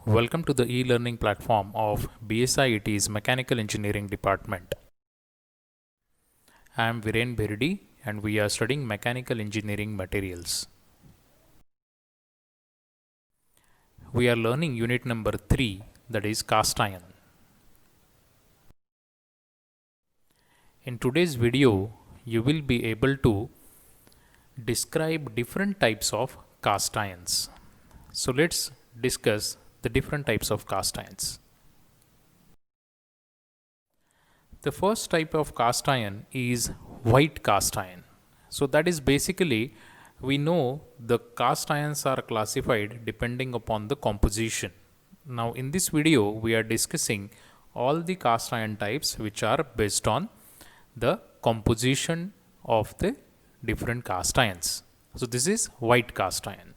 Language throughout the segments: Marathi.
Welcome to the e-learning platform of BSIET's Mechanical Engineering Department. I am Viren Bhirdi and we are studying Mechanical Engineering Materials. We are learning unit number 3, that is cast iron. In today's video, you will be able to describe different types of cast irons. So let's discuss the different types of cast irons. The first type of cast iron is white cast iron. So that is basically, we know the cast irons are classified depending upon the composition. Now in this video we are discussing all the cast iron types which are based on the composition of the different cast irons. So this is white cast iron.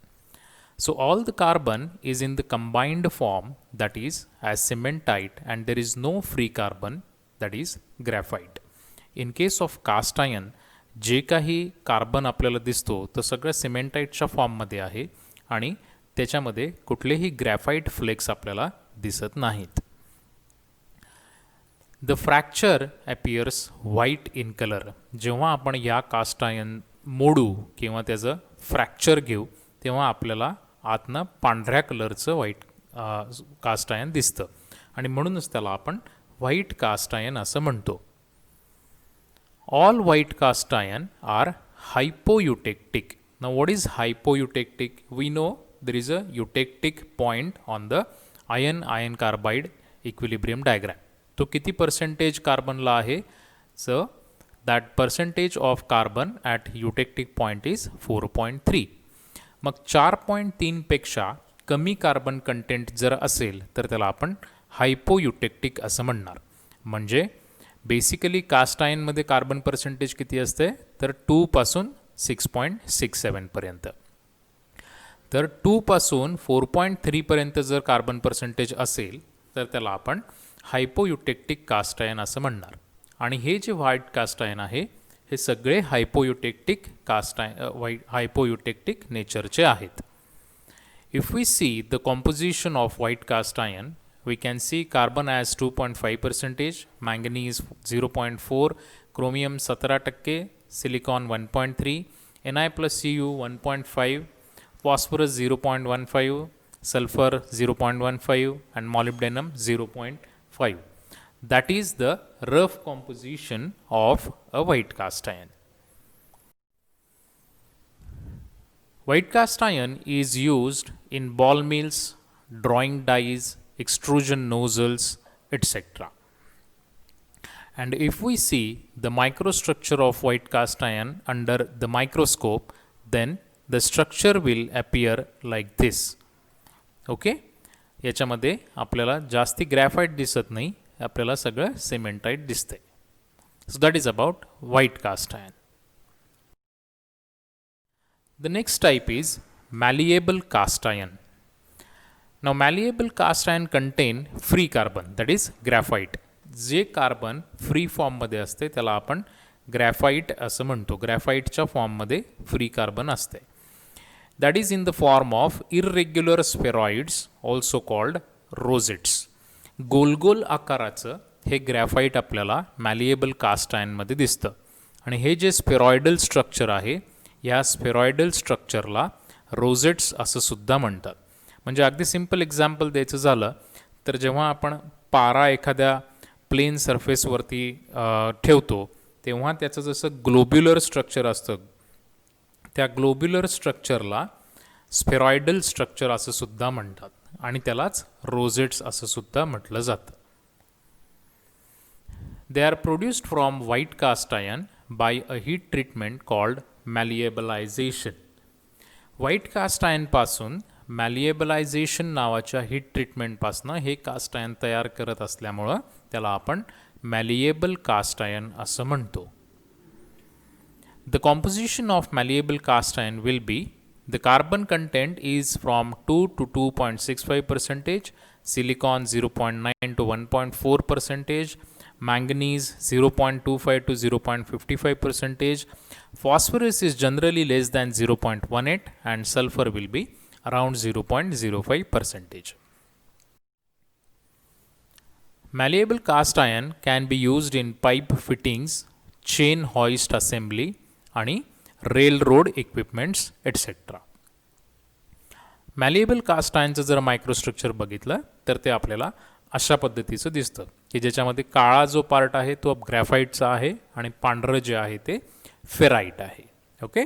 So all the carbon is in the combined form, that is as cementite, and there is no free carbon, that is graphite. In case of cast iron, जे काही कार्बन आपल्याला दिसतो तो सगळं सिमेंटाइटच्या फॉर्ममध्ये आहे आणि त्याच्यामध्ये कुठलेही ग्रॅफाइट फ्लेक्स आपल्याला दिसत नाहीत. The fracture appears white in colour. जेव्हा आपण या कास्ट आयर्न मोडू किंवा त्याचं फ्रॅक्चर घेऊ तेव्हा आपल्याला आतनं पांढऱ्या कलरचं व्हाईट कास्ट आयर्न दिसतं आणि म्हणूनच त्याला आपण व्हाईट कास्ट आयर्न असं म्हणतो. All white cast iron are hypoeutectic. Now what is hypoeutectic? We know there is a eutectic point on the iron carbide equilibrium diagram. तो किती percentage carbon ला आहे? So that percentage of carbon at eutectic point is 4.3. मग 4.3 पेक्षा कमी कार्बन कंटेंट जर असेल तर त्याला आपण हायपोयुटेक्टिक असं म्हणणार. म्हणजे बेसिकली कास्ट आयर्नमध्ये कार्बन पर्सेंटेज किती असते तर 2 पासून 6.67 पर्यंत. तर 2 पासून 4.3 पर्यंत जर कार्बन पर्सेंटेज असेल तर त्याला आपण हायपोयुटेक्टिक कास्ट आयर्न असं म्हणणार. आणि हे जे व्हाईट कास्ट आयर्न आहे हे सगळे हायपोयुटेक्टिक हायपोयुटेक्टिक नेचरचे आहेत. If we see the composition of white cast iron, we can see carbon as 2.5%, manganese 0.4, chromium 17%, silicon 1.3, Ni plus Cu 1.5, phosphorus 0.15, sulfur 0.15 and molybdenum 0.5. That is the rough composition of a white cast iron. White cast iron is used in ball mills, drawing dies, extrusion nozzles, etc. And if we see the microstructure of white cast iron under the microscope, then the structure will appear like this. Okay? याच्यामध्ये आपल्याला जास्ती ग्रॅफाइट दिसत नाही, आपल्याला सगळं सिमेंटाइट दिसते. So that is about white cast iron. The next type is malleable cast iron. Now malleable cast iron contain free carbon, that is graphite. जे कार्बन फ्री फॉर्ममध्ये असते त्याला आपण ग्रॅफाइट असं म्हणतो. ग्रॅफाइटच्या फॉर्ममध्ये फ्री कार्बन असते. That is in the form of irregular spheroids, also called rosettes. गोल गोल आकाराचं हे ग्रॅफाइट आपल्याला मॅलिएबल कास्ट आयर्नमध्ये दिसतं. आणि हे जे स्फेरॉइडल स्ट्रक्चर आहे या स्फेरॉइडल स्ट्रक्चरला रोजेट्स असं सुद्धा म्हणतात. म्हणजे अगदी सिम्पल एक्झाम्पल द्यायचं झालं तर जेव्हा आपण पारा एखाद्या प्लेन सरफेसवरती ठेवतो तेव्हा त्याचं जसं ग्लोब्युलर स्ट्रक्चर असतं त्या ग्लोब्युलर स्ट्रक्चरला स्फेरॉइडल स्ट्रक्चर असं सुद्धा म्हणतात आणि त्यालाच रोजेट्स असं सुद्धा म्हटलं जातं. They are produced from white cast iron by a heat treatment called malleablization. White cast आयर्नपासून मॅलिएबलायझेशन नावाच्या हीट ट्रीटमेंटपासून हे कास्ट आयर्न तयार करत असल्यामुळं त्याला आपण मॅलिएबल कास्ट आयर्न असं म्हणतो. The composition of malleable cast iron will be the carbon content is from 2 to 2.65%, silicon 0.9 to 1.4%, manganese 0.25 to 0.55%, phosphorus is generally less than 0.18 and sulfur will be around 0.05%. Malleable cast iron can be used in pipe fittings, chain hoist assembly आणि railroad equipments etc. मॅलिएबल कास्ट आयनचं जर मायक्रोस्ट्रक्चर बघितलं तर ते आपल्याला अशा पद्धतीचं दिसतं की ज्याच्यामध्ये काळा जो पार्ट आहे तो ग्रॅफाईटचा आहे आणि पांढरं जे आहे ते फेराईट आहे. ओके,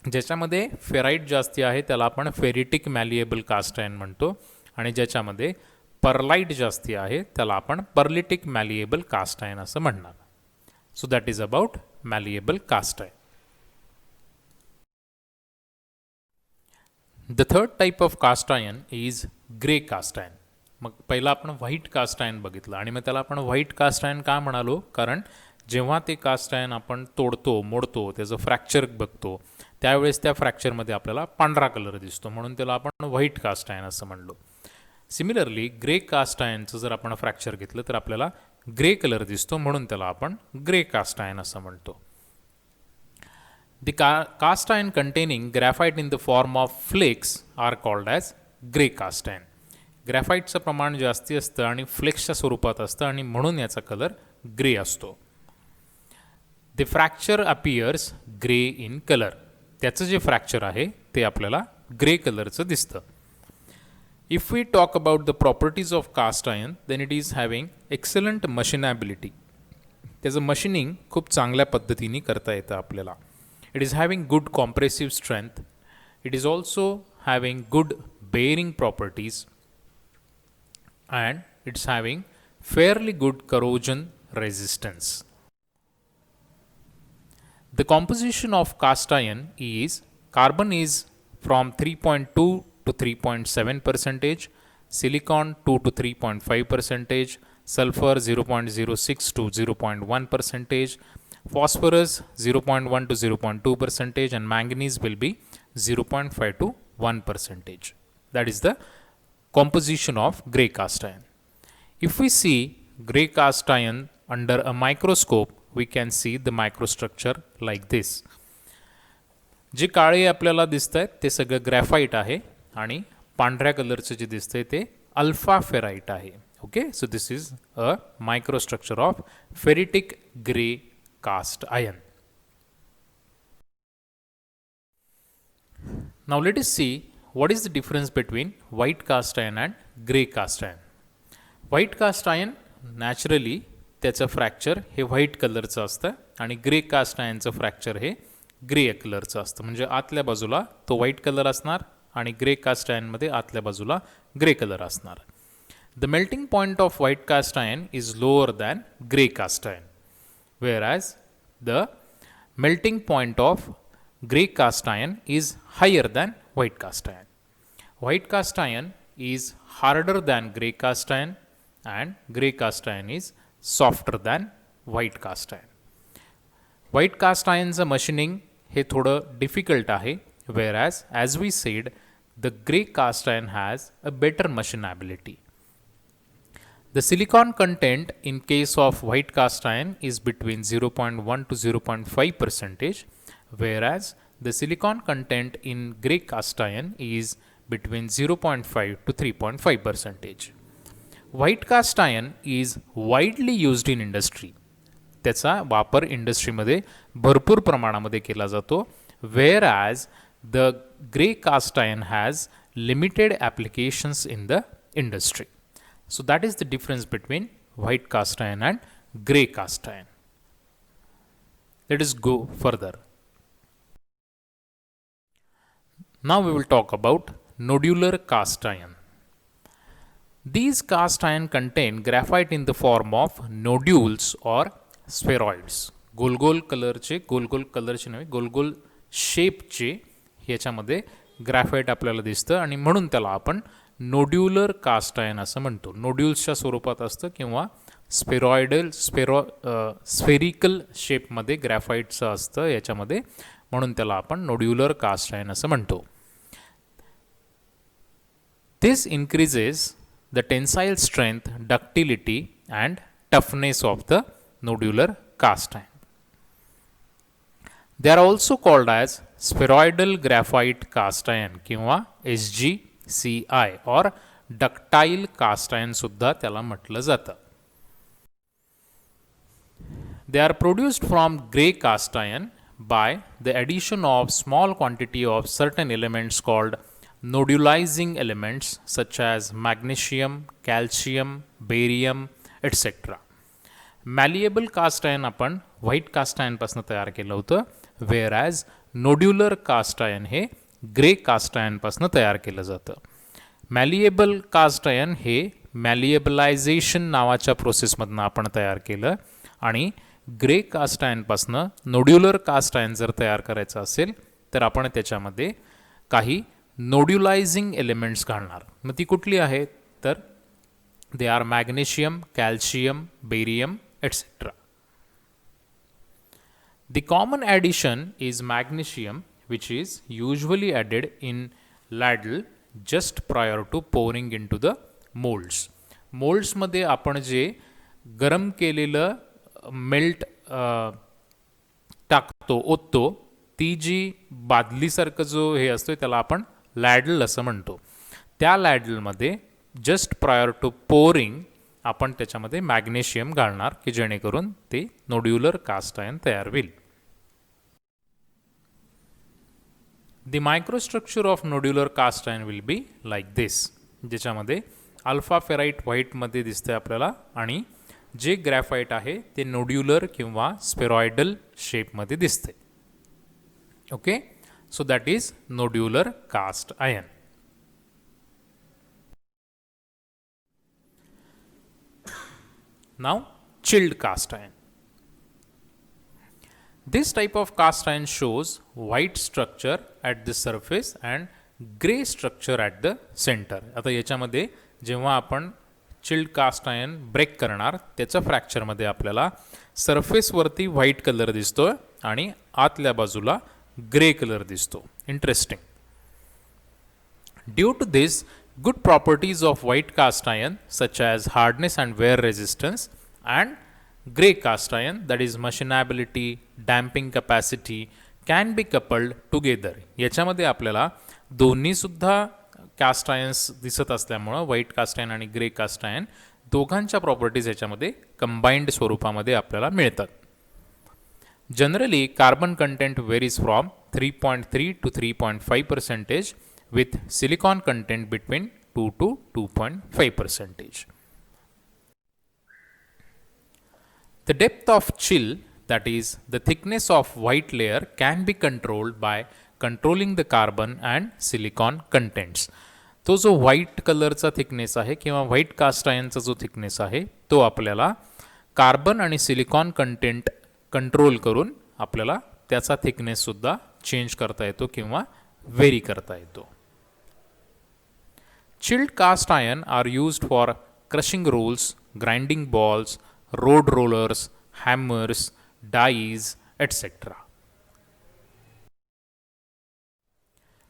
ज्याच्यामध्ये फेराईट जास्ती आहे त्याला आपण फेरिटिक मॅलिएबल कास्ट आयन म्हणतो आणि ज्याच्यामध्ये परलाईट जास्ती आहे त्याला आपण परलिटिक मॅलिएबल कास्ट आयन असं म्हणणार. So that is about malleable cast iron. The third type of cast iron is grey cast iron. मग पहिला आपण व्हाईट कास्ट आयन बघितलं आणि मग त्याला आपण व्हाईट कास्ट आयन का म्हणालो, कारण जेव्हा ते कास्ट आयन आपण तोडतो मोडतो त्याचं फ्रॅक्चर बघतो त्यावेळेस त्या फ्रॅक्चरमध्ये आपल्याला पांढरा कलर दिसतो म्हणून त्याला आपण व्हाईट कास्ट आयन असं म्हणलो. सिमिलरली ग्रे कास्ट आयनचं जर आपण फ्रॅक्चर घेतलं तर आपल्याला ग्रे कलर दिसतो म्हणून त्याला आपण ग्रे कास्ट आयन असं म्हणतो. The cast iron containing graphite in the form of flakes are called as gray cast iron. ग्रॅफाईटचं प्रमाण जास्ती असतं आणि फ्लेक्सच्या स्वरूपात असतं आणि म्हणून याचा कलर ग्रे असतो. The fracture appears grey in colour. त्याचं जे फ्रॅक्चर आहे ते आपल्याला ग्रे कलरचं दिसतं. If we talk about the properties of cast iron then it is having excellent machinability. त्याचं मशिनिंग खूप चांगल्या पद्धतीने करता येतं आपल्याला. It is having good compressive strength. It is also having good bearing properties and it's having fairly good corrosion resistance. The composition of cast iron is carbon is from 3.2 to 3.7%, silicon 2 to 3.5%, sulfur 0.06 to 0.1%, phosphorus 0.1 to 0.2% and manganese will be 0.5 to 1%. That is the composition of grey cast iron. If we see grey cast iron under a microscope, we can see the microstructure like this. जे काळे आपल्याला दिसतंय ते सगळं ग्रॅफाईट आहे आणि पांढऱ्या कलरचं जे दिसतंय ते अल्फा फेराईट आहे. Okay, so this is a microstructure of ferritic grey cast iron. Now let us see what is the difference between white cast iron and grey cast iron. White cast iron naturally त्याचं फ्रॅक्चर हे व्हाईट कलरचं असतं आणि ग्रे कास्ट आयनचं फ्रॅक्चर हे ग्रे कलरचं असतं. म्हणजे आतल्या बाजूला तो व्हाईट कलर असणार आणि ग्रे कास्ट आयनमध्ये आतल्या बाजूला ग्रे कलर असणार. The melting point of white cast iron is lower than grey cast iron, whereas the melting point of grey cast iron is higher than white cast iron. White cast iron is harder than grey cast iron and grey cast iron is softer than white cast iron. White cast ironचं machining हे थोडं difficult आहे, whereas as we said the grey cast iron has a better machinability. The silicon content in case of white cast iron is between 0.1 to 0.5%, whereas the silicon content in grey cast iron is between 0.5 to 3.5%. White cast iron is widely used in industry. त्याचा वापर इंडस्ट्रीमध्ये भरपूर प्रमाणामध्ये केला जातो, whereas the grey cast iron has limited applications in the industry. So that is the difference between white cast iron and grey cast iron. Let us go further. Now we will talk about nodular cast iron. These cast iron contain graphite in the form of nodules or spheroids. गोल कलरचे नव्हे गोल शेपचे ह्याच्यामध्ये ग्रॅफाईट आपल्याला दिसतं आणि म्हणून त्याला आपण नोड्युलर कास्ट आयन असं म्हणतो. नोड्युल्सच्या स्वरूपात असतं किंवा स्फेरिकल शेपमध्ये ग्रॅफाईटचं असतं याच्यामध्ये, म्हणून त्याला आपण नोड्युलर कास्ट आयन असं म्हणतो. This increases the tensile strength, ductility and toughness of the nodular cast iron. They are also called as spheroidal graphite cast iron किंवा SGCI or ductile cast iron सुद्धा त्याला म्हटलं जातं. They are produced from gray cast iron by the addition of small quantity of certain elements called nodulizing elements such as magnesium, calcium, barium, etc. Malleable cast iron आपण व्हाईट कास्ट आयर्न पासून तयार केलं होतं, whereas nodular cast iron हे ग्रे कास्ट आयर्न पासून तयार केलं जातं. मॅलिएबल कास्ट आयर्न हे मॅलिएबलायझेशन नावाच्या प्रोसेसमधनं आपण तयार केलं आणि grey caste आयर्नपासनं nodular cast iron जर तयार करायचं असेल तर आपण त्याच्यामध्ये काही नोड्युलायझिंग एलिमेंट्स घालणार. मग ती कुठली आहेत तर they are magnesium, calcium, barium etcetera. The common addition is magnesium, which is usually added in ladle just prior to pouring into the molds. मोल्ड्समध्ये आपण जे गरम केलेलं मेल्ट टाकतो, ओततो, ती जी बादलीसारखं जो हे असतो त्याला आपण लॅडल असं म्हणतो. त्या लॅडलमध्ये जस्ट प्रायर टू पोरिंग आपण त्याच्यामध्ये मॅग्नेशियम घालणार की जेणेकरून ते नोड्युलर कास्ट आयर्न तयार होईल. The microstructure of nodular cast iron will be like this, ज्याच्यामध्ये अल्फा फेराइट व्हाईटमध्ये दिसते आपल्याला आणि जे ग्रॅफाइट आहे ते नोड्युलर किंवा स्पेरॉइडल शेपमध्ये दिसते. Okay, so that is nodular cast iron. Now, chilled cast iron. This type of cast iron shows white structure at the surface and gray structure at the center. आता याच्यामध्ये जेव्हा आपण चिल्ड कास्ट आयर्न ब्रेक करणार त्याच्या फ्रॅक्चरमध्ये आपल्याला सरफेसवरती व्हाईट कलर दिसतो आणि आतल्या बाजूला ग्रे कलर दिसतो. Interesting. Due to this good properties of white cast iron such as hardness and wear resistance and gray cast iron, that is machinability, damping capacity, can be coupled together. याच्यामध्ये आपल्याला दोन्ही सुद्धा कास्ट आयर्न्स दिसत असल्यामुळं व्हाईट कास्ट आयर्न आणि ग्रे कास्ट आयर्न दोघांच्या प्रॉपर्टीज याच्यामध्ये कंबाइंड स्वरूपामध्ये आपल्याला मिळतात. Generally carbon content varies from 3.3 to 3.5% with silicon content between 2 to 2.5%. The depth of chill, that is the thickness of white layer, can be controlled by controlling the carbon and silicon contents. तो जो व्हाईट कलरचा थिकनेस आहे किंवा व्हाईट कास्ट आयर्नचा जो थिकनेस आहे तो आपल्याला कार्बन आणि सिलिकॉन कंटेंट कंट्रोल करून आपल्याला त्याचा थिकनेससुद्धा चेंज करता येतो किंवा व्हेरी करता येतो. Chilled cast iron are used for crushing rolls, grinding balls, road rollers, hammers, dies, etc.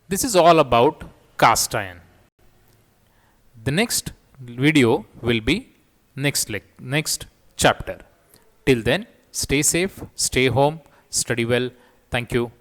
This is all about cast iron. The next video will be next chapter. Till then, stay safe, stay home, study well. Thank you.